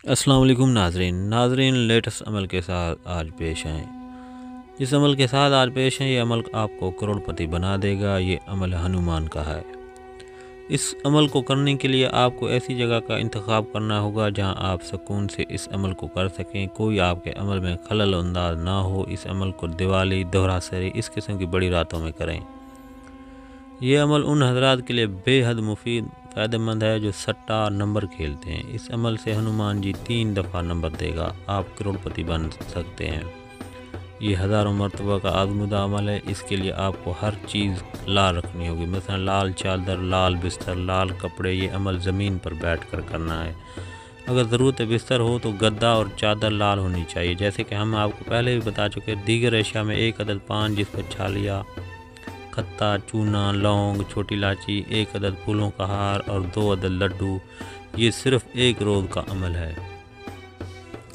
अस्सलाम वालेकुम नाजरीन लेटेस्ट अमल के साथ आज पेश आए। जिस अमल के साथ आज पेश हैं ये अमल आपको करोड़पति बना देगा। ये अमल हनुमान का है। इस अमल को करने के लिए आपको ऐसी जगह का इंतखाब करना होगा जहां आप सुकून से इस अमल को कर सकें, कोई आपके अमल में खलल अंदाज ना हो। इस अमल को दिवाली, दोहरा सरी, इस किस्म की बड़ी रातों में करें। ये अमल उन हजरात के लिए बेहद मुफीद फ़ायदेमंद है जो सट्टा नंबर खेलते हैं। इस अमल से हनुमान जी 3 दफ़ा नंबर देगा, आप करोड़पति बन सकते हैं। ये हज़ारों मरतबा का आज़मुदा अमल है। इसके लिए आपको हर चीज़ लाल रखनी होगी, मसलन लाल चादर, लाल बिस्तर, लाल कपड़े। ये अमल ज़मीन पर बैठ कर करना है। अगर ज़रूरत बिस्तर हो तो गद्दा और चादर लाल होनी चाहिए। जैसे कि हम आपको पहले भी बता चुके, दीगर अशिया में 1 अदद पान जिस पर छालिया, खत्ता, चूना, लौंग, छोटी इलायची, 1 अदद फूलों का हार और 2 अदद लड्डू। ये सिर्फ एक रोज़ का अमल है,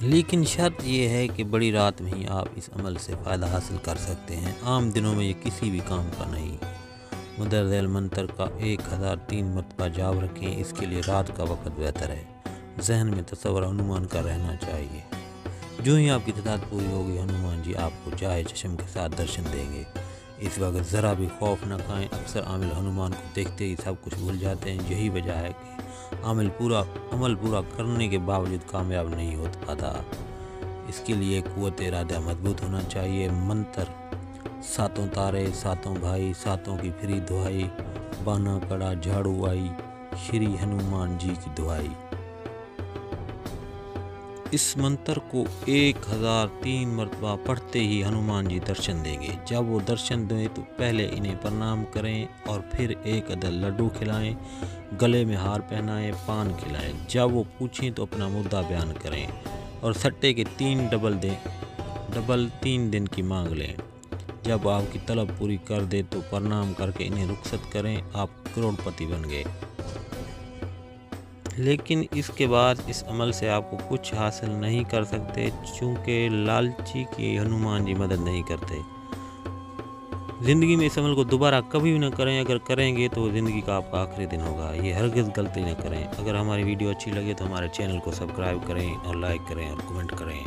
लेकिन शर्त यह है कि बड़ी रात में ही आप इस अमल से फ़ायदा हासिल कर सकते हैं। आम दिनों में ये किसी भी काम का नहीं। मुदर्रिसल मंत्र का 1003 मरतबा जाप रखें। इसके लिए रात का वक्त बेहतर है। जहन में तस्वर हनुमान का रहना चाहिए। जो ही आपकी तादाद पूरी होगी, हनुमान जी आपको जाए चश्म के साथ दर्शन देंगे। इस वक्त ज़रा भी खौफ न खाएं। अक्सर आमिल हनुमान को देखते ही सब कुछ भूल जाते हैं। यही वजह है कि अमल पूरा करने के बावजूद कामयाब नहीं हो पाता। इसके लिए कुव्वत इरादा मजबूत होना चाहिए। मंत्र: 7 तारे, 7 भाई, 7 की फ्री दुआई, बाना कड़ा झाड़ू आई, श्री हनुमान जी की दुआई। इस मंत्र को 1003 मरतबा पढ़ते ही हनुमान जी दर्शन देंगे। जब वो दर्शन दें तो पहले इन्हें प्रणाम करें और फिर 1 अदद लड्डू खिलाएं, गले में हार पहनाएं, पान खिलाएं। जब वो पूछें तो अपना मुद्दा बयान करें और सट्टे के 3 डबल 3 दिन की मांग लें। जब आपकी तलब पूरी कर दे तो प्रणाम करके इन्हें रुखसत करें। आप करोड़पति बन गए। लेकिन इसके बाद इस अमल से आपको कुछ हासिल नहीं कर सकते, चूँकि लालची की हनुमान जी मदद नहीं करते। ज़िंदगी में इस अमल को दोबारा कभी भी न करें। अगर करेंगे तो ज़िंदगी का आपका आखिरी दिन होगा। ये हरगिज़ गलती न करें। अगर हमारी वीडियो अच्छी लगे तो हमारे चैनल को सब्सक्राइब करें और लाइक करें और कमेंट करें।